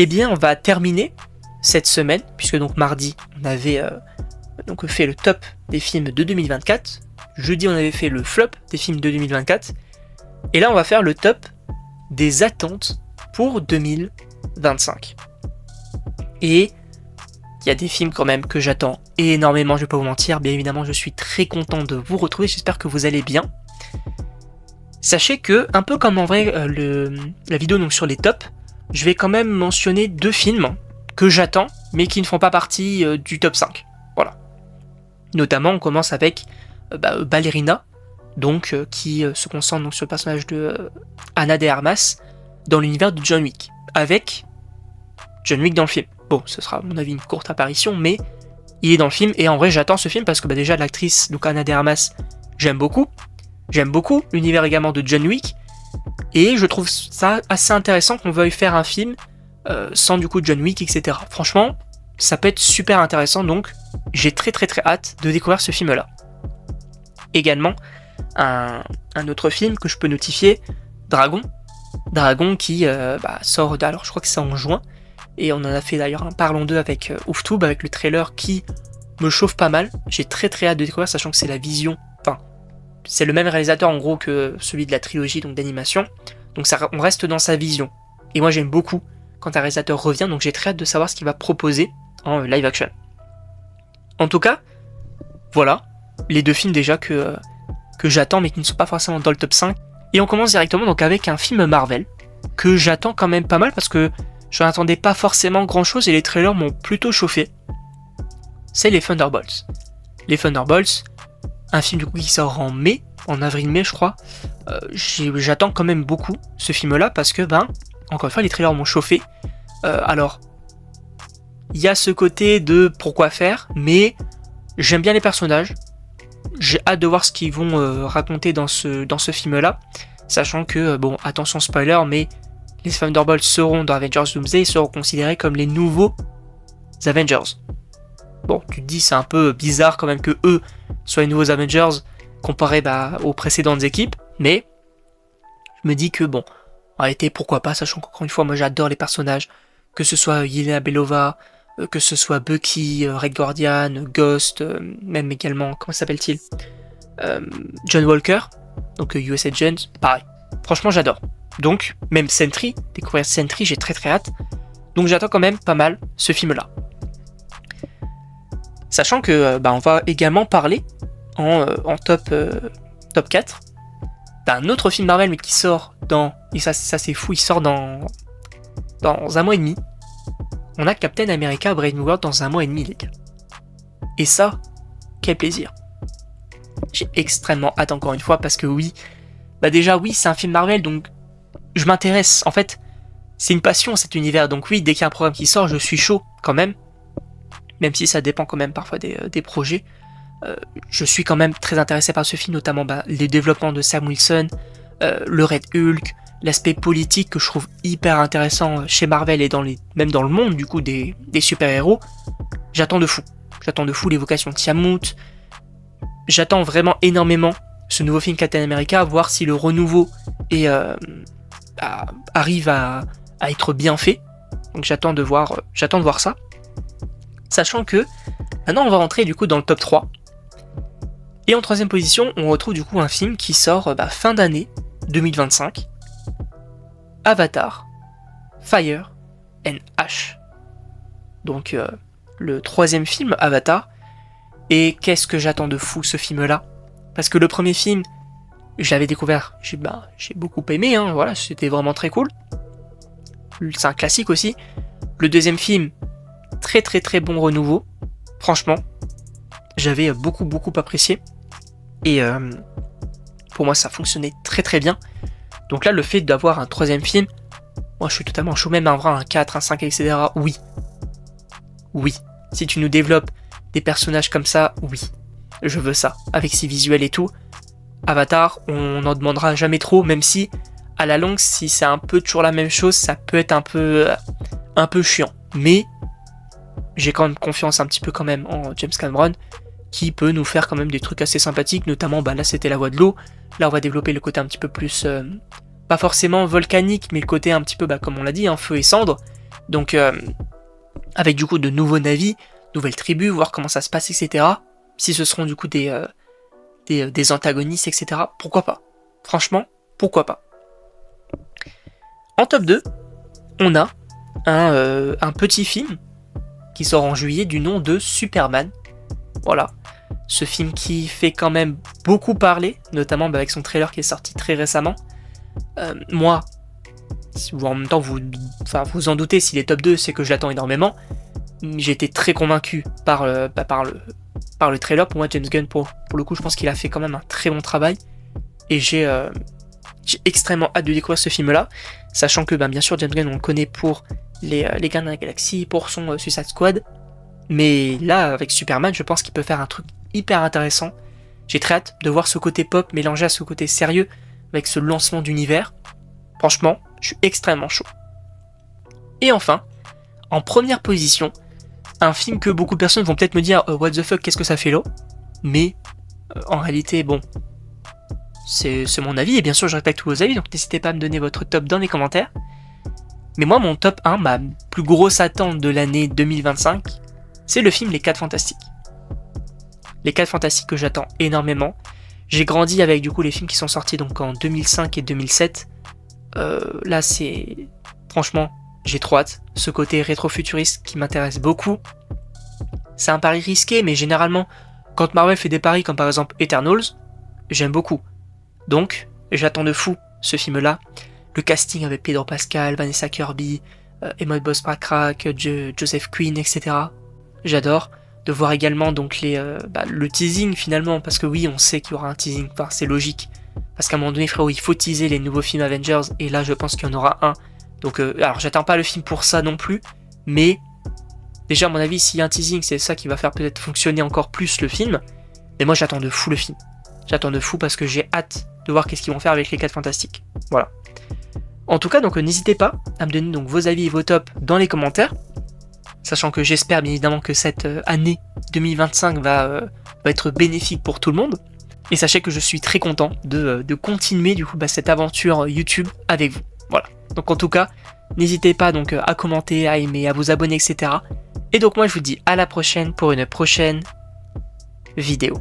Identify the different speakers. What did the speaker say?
Speaker 1: Eh bien, on va terminer cette semaine, puisque donc mardi, on avait donc fait le top des films de 2024. Jeudi, on avait fait le flop des films de 2024. Et là, on va faire le top des attentes pour 2025. Et il y a des films quand même que j'attends énormément, je vais pas vous mentir. Bien évidemment, je suis très content de vous retrouver, j'espère que vous allez bien. Sachez que, un peu comme en vrai la vidéo donc sur les tops, je vais quand même mentionner 2 films que j'attends, mais qui ne font pas partie du top 5. Voilà. Notamment, on commence avec Ballerina, donc qui se concentre donc sur le personnage de Ana de Armas dans l'univers de John Wick, avec John Wick dans le film. Bon, ce sera à mon avis une courte apparition, mais il est dans le film, et en vrai j'attends ce film parce que déjà l'actrice, donc Ana de Armas, j'aime beaucoup l'univers également de John Wick, et je trouve ça assez intéressant qu'on veuille faire un film sans du coup John Wick, etc. Franchement, ça peut être super intéressant, donc j'ai très hâte de découvrir ce film-là. Également, un autre film que je peux notifier, Dragon qui sort, alors je crois que c'est en juin, et on en a fait d'ailleurs un Parlons 2 avec Ouftube, avec le trailer qui me chauffe pas mal. J'ai très hâte de découvrir, sachant que c'est la vision, c'est le même réalisateur en gros que celui de la trilogie donc d'animation, donc on reste dans sa vision. Et moi j'aime beaucoup quand un réalisateur revient, donc j'ai très hâte de savoir ce qu'il va proposer en live action. En tout cas, voilà, les 2 films déjà que j'attends mais qui ne sont pas forcément dans le top 5. Et on commence directement donc avec un film Marvel que j'attends quand même pas mal parce que je n'attendais pas forcément grand chose et les trailers m'ont plutôt chauffé. C'est les Thunderbolts. Les Thunderbolts, un film du coup qui sort en avril-mai je crois. J'attends quand même beaucoup ce film-là parce que encore une fois les trailers m'ont chauffé. Alors, il y a ce côté de pourquoi faire, mais j'aime bien les personnages. J'ai hâte de voir ce qu'ils vont raconter dans ce film-là, sachant que, attention spoiler, mais les Thunderbolts seront dans Avengers Doomsday et seront considérés comme les nouveaux Avengers. Bon, tu te dis c'est un peu bizarre quand même que eux soient les nouveaux Avengers comparés aux précédentes équipes, mais je me dis que en réalité pourquoi pas, sachant qu'encore une fois moi j'adore les personnages, que ce soit Yelena Belova, que ce soit Bucky, Red Guardian, Ghost, même également, comment s'appelle-t-il, John Walker, donc US Agent, pareil. Franchement, j'adore. Donc, même Sentry, découvrir Sentry, j'ai très hâte. Donc, j'attends quand même pas mal ce film-là. Sachant que, on va également parler en top 4 d'un autre film Marvel, mais qui sort et ça c'est fou, il sort dans un mois et demi. On a Captain America Brave New World dans un mois et demi, les gars. Et ça, quel plaisir. J'ai extrêmement hâte encore une fois parce que déjà c'est un film Marvel, donc je m'intéresse. En fait, c'est une passion cet univers, donc oui, dès qu'il y a un programme qui sort, je suis chaud quand même. Même si ça dépend quand même parfois des projets. Je suis quand même très intéressé par ce film, notamment les développements de Sam Wilson, le Red Hulk, l'aspect politique que je trouve hyper intéressant chez Marvel et même dans le monde du coup des super-héros. J'attends de fou l'évocation de Tiamut. J'attends vraiment énormément ce nouveau film Captain America, voir si le renouveau arrive à être bien fait. Donc j'attends de voir ça. Sachant que maintenant on va rentrer du coup dans le top 3. Et en 3ème position, on retrouve du coup un film qui sort fin d'année 2025. Avatar, Fire and Ash. Donc le 3ème film, Avatar. Et qu'est-ce que j'attends de fou ce film-là. Parce que le premier film, je l'avais découvert, j'ai beaucoup aimé, voilà, c'était vraiment très cool. C'est un classique aussi. Le 2ème film, très bon renouveau. Franchement, j'avais beaucoup apprécié. Et pour moi, ça fonctionnait très bien. Donc là, le fait d'avoir un 3ème film, moi je suis totalement chaud, même un 4, un 5, etc. Oui. Si tu nous développes des personnages comme ça, oui. Je veux ça. Avec ses visuels et tout. Avatar, on n'en demandera jamais trop, même si, à la longue, si c'est un peu toujours la même chose, ça peut être un peu chiant. Mais j'ai quand même confiance un petit peu quand même en James Cameron, qui peut nous faire quand même des trucs assez sympathiques, notamment là c'était la voie de l'eau, là on va développer le côté un petit peu plus, pas forcément volcanique, mais le côté un petit peu, comme on l'a dit, feu et cendre, Donc avec du coup de nouveaux navires, nouvelles tribus, voir comment ça se passe, etc. Si ce seront du coup des antagonistes, etc. Pourquoi pas? Franchement, pourquoi pas? En top 2, on a un petit film qui sort en juillet du nom de Superman. Voilà. Ce film qui fait quand même beaucoup parler, notamment avec son trailer qui est sorti très récemment. Moi, si vous, en même temps vous en doutez, s'il est top 2, c'est que je l'attends énormément. J'ai été très convaincu par le trailer. Pour moi, James Gunn, pour le coup, je pense qu'il a fait quand même un très bon travail. Et j'ai extrêmement hâte de découvrir ce film-là, sachant que bien sûr James Gunn, on le connaît pour les Gardiens de la Galaxie, pour son Suicide Squad. Mais là, avec Superman, je pense qu'il peut faire un truc hyper intéressant. J'ai très hâte de voir ce côté pop mélangé à ce côté sérieux avec ce lancement d'univers. Franchement, je suis extrêmement chaud. Et enfin, en première position, un film que beaucoup de personnes vont peut-être me dire what the fuck, qu'est-ce que ça fait là? Mais en réalité, bon, c'est mon avis, et bien sûr je respecte tous vos avis, donc n'hésitez pas à me donner votre top dans les commentaires. Mais moi, mon top 1, ma plus grosse attente de l'année 2025, c'est le film Les 4 Fantastiques. Les 4 Fantastiques que j'attends énormément. J'ai grandi avec du coup les films qui sont sortis donc en 2005 et 2007. Là c'est... Franchement, j'ai trop hâte. Ce côté rétro-futuriste qui m'intéresse beaucoup. C'est un pari risqué, mais généralement, quand Marvel fait des paris comme par exemple Eternals, j'aime beaucoup. Donc, j'attends de fou ce film-là. Le casting avec Pedro Pascal, Vanessa Kirby, Emmett Backrack, Joseph Quinn, etc. J'adore. De voir également donc le teasing finalement, parce que oui, on sait qu'il y aura un teasing, enfin, c'est logique. Parce qu'à un moment donné, frérot, il faut teaser les nouveaux films Avengers, et là, je pense qu'il y en aura un. Donc, alors, j'attends pas le film pour ça non plus, mais déjà, à mon avis, s'il y a un teasing, c'est ça qui va faire peut-être fonctionner encore plus le film. Mais moi, j'attends de fou le film. J'attends de fou parce que j'ai hâte de voir qu'est-ce qu'ils vont faire avec les 4 Fantastiques. Voilà. En tout cas, donc n'hésitez pas à me donner donc vos avis et vos tops dans les commentaires. Sachant que j'espère bien évidemment que cette année 2025 va être bénéfique pour tout le monde. Et sachez que je suis très content de continuer du coup cette aventure YouTube avec vous. Voilà. Donc en tout cas, n'hésitez pas donc à commenter, à aimer, à vous abonner, etc. Et donc moi je vous dis à la prochaine pour une prochaine vidéo.